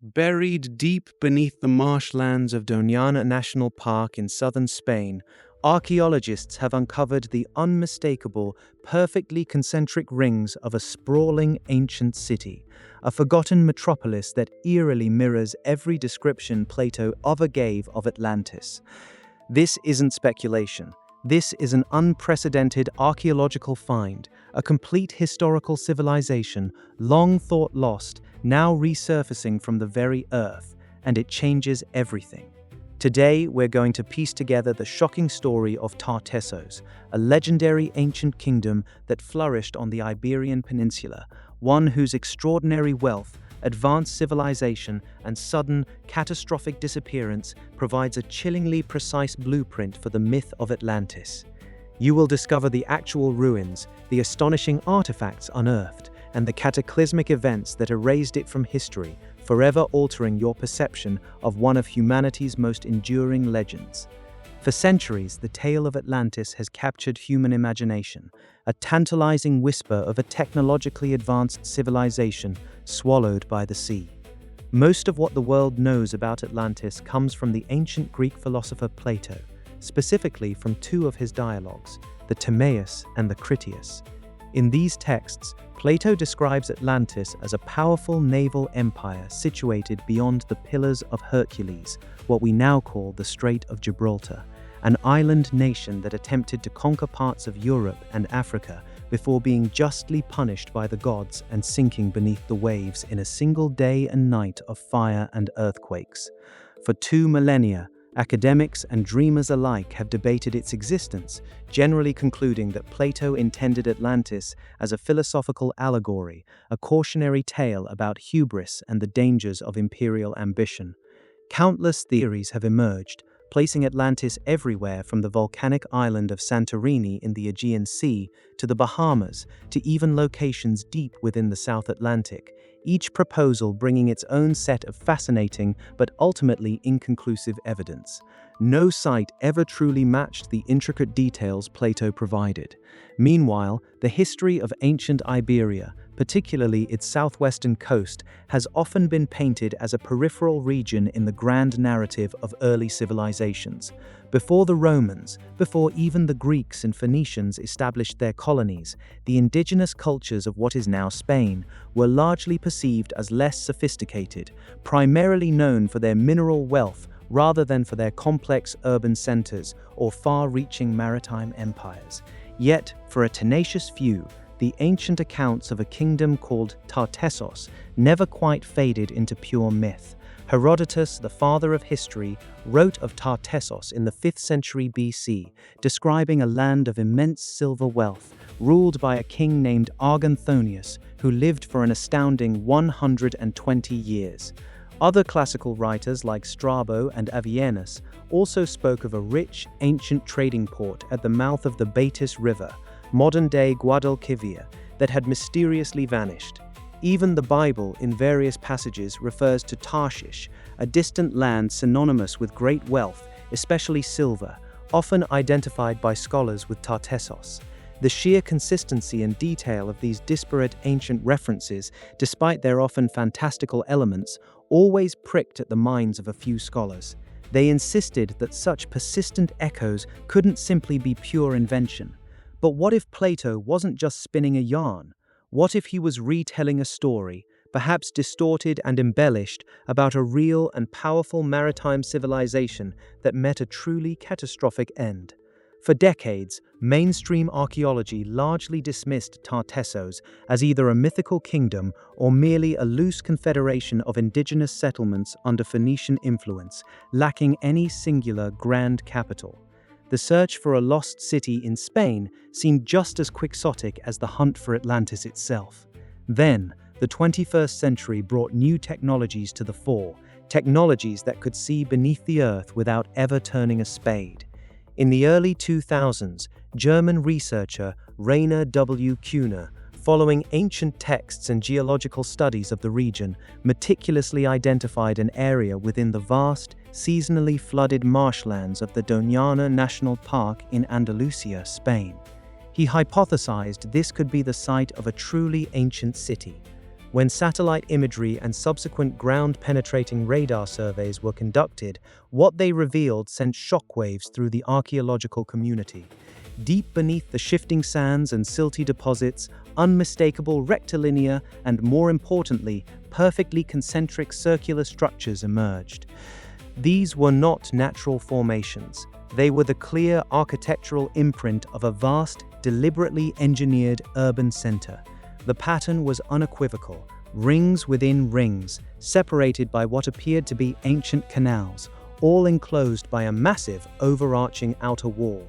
Buried deep beneath the marshlands of Doñana National Park in southern Spain, archaeologists have uncovered the unmistakable, perfectly concentric rings of a sprawling ancient city, a forgotten metropolis that eerily mirrors every description Plato ever gave of Atlantis. This isn't speculation. This is an unprecedented archaeological find, a complete historical civilization, long thought lost, now resurfacing from the very earth, and it changes everything. Today, we're going to piece together the shocking story of Tartessos, a legendary ancient kingdom that flourished on the Iberian Peninsula, one whose extraordinary wealth, advanced civilization, and sudden, catastrophic disappearance provides a chillingly precise blueprint for the myth of Atlantis. You will discover the actual ruins, the astonishing artifacts unearthed, and the cataclysmic events that erased it from history, forever altering your perception of one of humanity's most enduring legends. For centuries, the tale of Atlantis has captured human imagination, a tantalizing whisper of a technologically advanced civilization swallowed by the sea. Most of what the world knows about Atlantis comes from the ancient Greek philosopher Plato, specifically from two of his dialogues, the Timaeus and the Critias. In these texts, Plato describes Atlantis as a powerful naval empire situated beyond the Pillars of Hercules, what we now call the Strait of Gibraltar, an island nation that attempted to conquer parts of Europe and Africa before being justly punished by the gods and sinking beneath the waves in a single day and night of fire and earthquakes. For 2 millennia, academics and dreamers alike have debated its existence, generally concluding that Plato intended Atlantis as a philosophical allegory, a cautionary tale about hubris and the dangers of imperial ambition. Countless theories have emerged, placing Atlantis everywhere from the volcanic island of Santorini in the Aegean Sea to the Bahamas to even locations deep within the South Atlantic, each proposal bringing its own set of fascinating but ultimately inconclusive evidence. No site ever truly matched the intricate details Plato provided. Meanwhile, the history of ancient Iberia, particularly its southwestern coast, has often been painted as a peripheral region in the grand narrative of early civilizations. Before the Romans, before even the Greeks and Phoenicians established their colonies, the indigenous cultures of what is now Spain were largely perceived as less sophisticated, primarily known for their mineral wealth rather than for their complex urban centers or far-reaching maritime empires. Yet, for a tenacious few, the ancient accounts of a kingdom called Tartessos never quite faded into pure myth. Herodotus, the father of history, wrote of Tartessos in the 5th century BC, describing a land of immense silver wealth, ruled by a king named Arganthonius, who lived for an astounding 120 years. Other classical writers like Strabo and Avienus also spoke of a rich, ancient trading port at the mouth of the Baetis River, modern-day Guadalquivir, that had mysteriously vanished. Even the Bible, in various passages, refers to Tarshish, a distant land synonymous with great wealth, especially silver, often identified by scholars with Tartessos. The sheer consistency and detail of these disparate ancient references, despite their often fantastical elements, always pricked at the minds of a few scholars. They insisted that such persistent echoes couldn't simply be pure invention. But what if Plato wasn't just spinning a yarn? What if he was retelling a story, perhaps distorted and embellished, about a real and powerful maritime civilization that met a truly catastrophic end? For decades, mainstream archaeology largely dismissed Tartessos as either a mythical kingdom or merely a loose confederation of indigenous settlements under Phoenician influence, lacking any singular grand capital. The search for a lost city in Spain seemed just as quixotic as the hunt for Atlantis itself. Then, the 21st century brought new technologies to the fore, technologies that could see beneath the earth without ever turning a spade. In the early 2000s, German researcher Rainer W. Kuhner, following ancient texts and geological studies of the region, meticulously identified an area within the vast, seasonally flooded marshlands of the Doñana National Park in Andalusia, Spain. He hypothesized this could be the site of a truly ancient city. When satellite imagery and subsequent ground-penetrating radar surveys were conducted, what they revealed sent shockwaves through the archaeological community. Deep beneath the shifting sands and silty deposits, unmistakable rectilinear and, more importantly, perfectly concentric circular structures emerged. These were not natural formations. They were the clear architectural imprint of a vast, deliberately engineered urban center. The pattern was unequivocal: rings within rings, separated by what appeared to be ancient canals, all enclosed by a massive, overarching outer wall.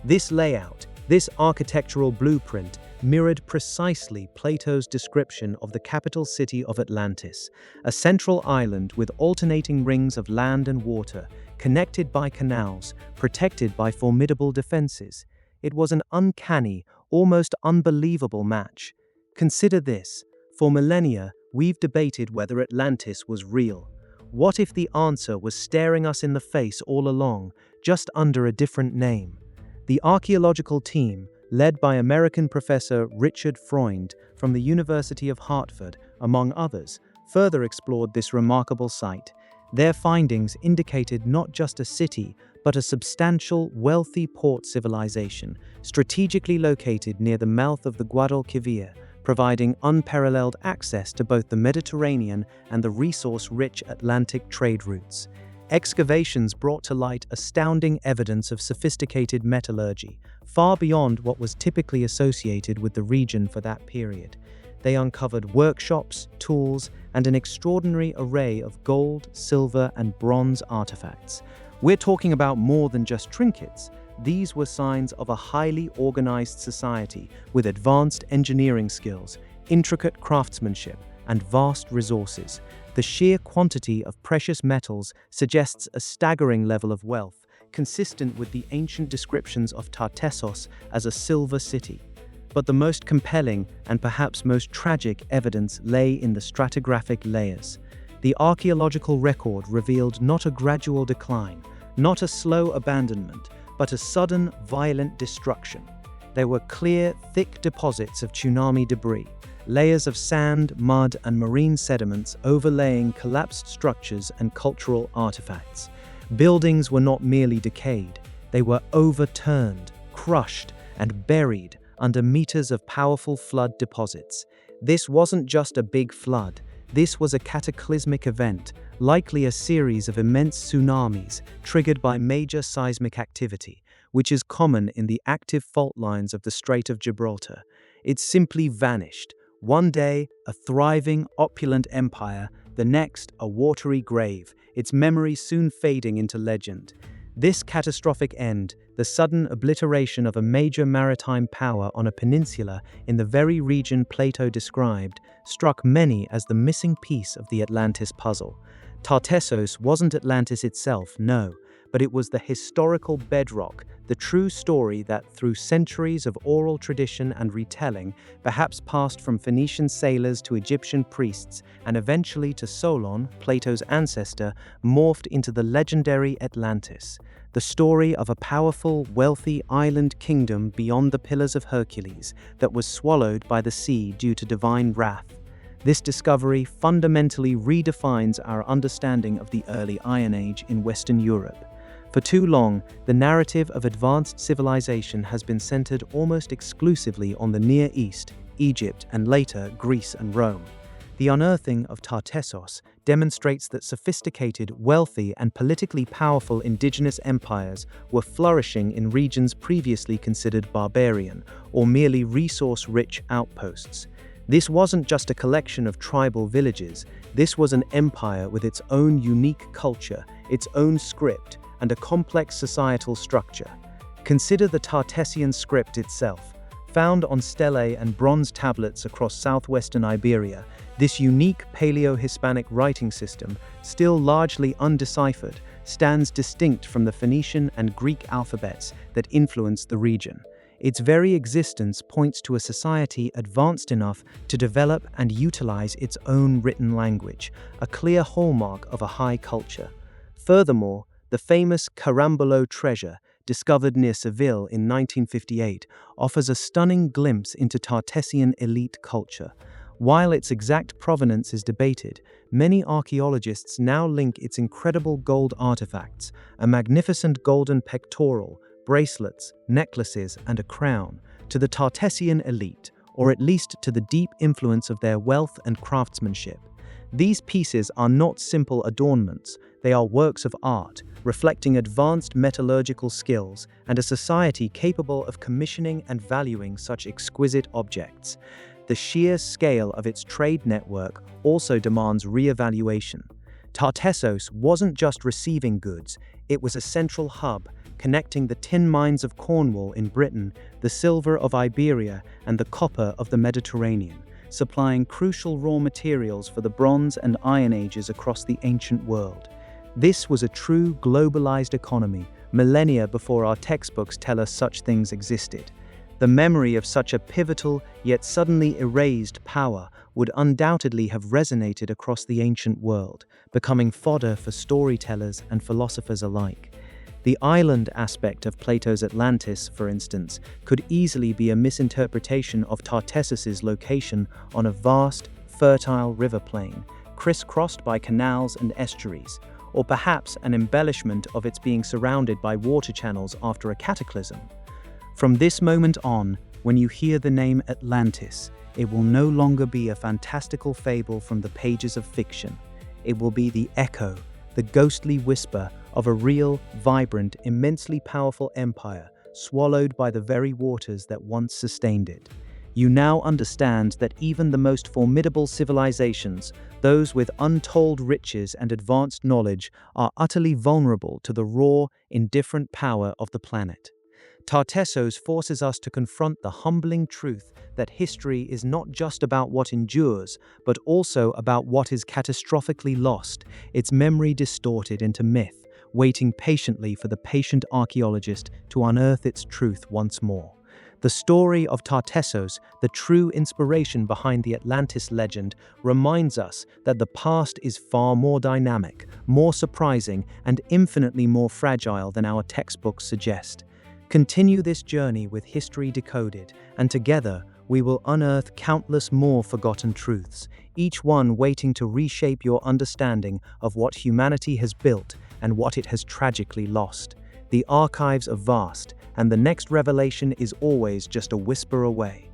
This layout, this architectural blueprint, mirrored precisely Plato's description of the capital city of Atlantis, a central island with alternating rings of land and water, connected by canals, protected by formidable defenses. It was an uncanny, almost unbelievable match. Consider this: for millennia, we've debated whether Atlantis was real. What if the answer was staring us in the face all along, just under a different name? The archaeological team, led by American professor Richard Freund from the University of Hartford, among others, further explored this remarkable site. Their findings indicated not just a city, but a substantial, wealthy port civilization, strategically located near the mouth of the Guadalquivir, providing unparalleled access to both the Mediterranean and the resource-rich Atlantic trade routes. Excavations brought to light astounding evidence of sophisticated metallurgy, far beyond what was typically associated with the region for that period. They uncovered workshops, tools, and an extraordinary array of gold, silver, and bronze artifacts. We're talking about more than just trinkets. These were signs of a highly organized society with advanced engineering skills, intricate craftsmanship, and vast resources. The sheer quantity of precious metals suggests a staggering level of wealth, consistent with the ancient descriptions of Tartessos as a silver city. But the most compelling and perhaps most tragic evidence lay in the stratigraphic layers. The archaeological record revealed not a gradual decline, not a slow abandonment, but a sudden, violent destruction. There were clear, thick deposits of tsunami debris, layers of sand, mud, and marine sediments overlaying collapsed structures and cultural artifacts. Buildings were not merely decayed, they were overturned, crushed, and buried under meters of powerful flood deposits. This wasn't just a big flood. This was a cataclysmic event, likely a series of immense tsunamis triggered by major seismic activity, which is common in the active fault lines of the Strait of Gibraltar. It simply vanished. One day, a thriving, opulent empire, the next, a watery grave, its memory soon fading into legend. This catastrophic end, the sudden obliteration of a major maritime power on a peninsula in the very region Plato described, struck many as the missing piece of the Atlantis puzzle. Tartessos wasn't Atlantis itself, no, but it was the historical bedrock, the true story that, through centuries of oral tradition and retelling, perhaps passed from Phoenician sailors to Egyptian priests and eventually to Solon, Plato's ancestor, morphed into the legendary Atlantis, the story of a powerful, wealthy island kingdom beyond the Pillars of Hercules that was swallowed by the sea due to divine wrath. This discovery fundamentally redefines our understanding of the early Iron Age in Western Europe. For too long, the narrative of advanced civilization has been centered almost exclusively on the Near East, Egypt, and later Greece and Rome. The unearthing of Tartessos demonstrates that sophisticated, wealthy, and politically powerful indigenous empires were flourishing in regions previously considered barbarian or merely resource-rich outposts. This wasn't just a collection of tribal villages. This was an empire with its own unique culture, its own script, and a complex societal structure. Consider the Tartessian script itself. Found on stelae and bronze tablets across southwestern Iberia, this unique Paleo-Hispanic writing system, still largely undeciphered, stands distinct from the Phoenician and Greek alphabets that influenced the region. Its very existence points to a society advanced enough to develop and utilize its own written language, a clear hallmark of a high culture. Furthermore, the famous Carambolo treasure, discovered near Seville in 1958, offers a stunning glimpse into Tartessian elite culture. While its exact provenance is debated, many archaeologists now link its incredible gold artifacts, a magnificent golden pectoral, bracelets, necklaces, and a crown, to the Tartessian elite, or at least to the deep influence of their wealth and craftsmanship. These pieces are not simple adornments, they are works of art, reflecting advanced metallurgical skills and a society capable of commissioning and valuing such exquisite objects. The sheer scale of its trade network also demands re-evaluation. Tartessos wasn't just receiving goods, it was a central hub, connecting the tin mines of Cornwall in Britain, the silver of Iberia, and the copper of the Mediterranean, supplying crucial raw materials for the Bronze and Iron Ages across the ancient world. This was a true globalized economy, millennia before our textbooks tell us such things existed. The memory of such a pivotal, yet suddenly erased power would undoubtedly have resonated across the ancient world, becoming fodder for storytellers and philosophers alike. The island aspect of Plato's Atlantis, for instance, could easily be a misinterpretation of Tartessos's location on a vast, fertile river plain, crisscrossed by canals and estuaries, or perhaps an embellishment of its being surrounded by water channels after a cataclysm. From this moment on, when you hear the name Atlantis, it will no longer be a fantastical fable from the pages of fiction. It will be the echo, the ghostly whisper of a real, vibrant, immensely powerful empire, swallowed by the very waters that once sustained it. You now understand that even the most formidable civilizations, those with untold riches and advanced knowledge, are utterly vulnerable to the raw, indifferent power of the planet. Tartessos forces us to confront the humbling truth that history is not just about what endures, but also about what is catastrophically lost, its memory distorted into myth, waiting patiently for the patient archaeologist to unearth its truth once more. The story of Tartessos, the true inspiration behind the Atlantis legend, reminds us that the past is far more dynamic, more surprising, and infinitely more fragile than our textbooks suggest. Continue this journey with History Decoded, and together we will unearth countless more forgotten truths, each one waiting to reshape your understanding of what humanity has built and what it has tragically lost. The archives are vast, and the next revelation is always just a whisper away.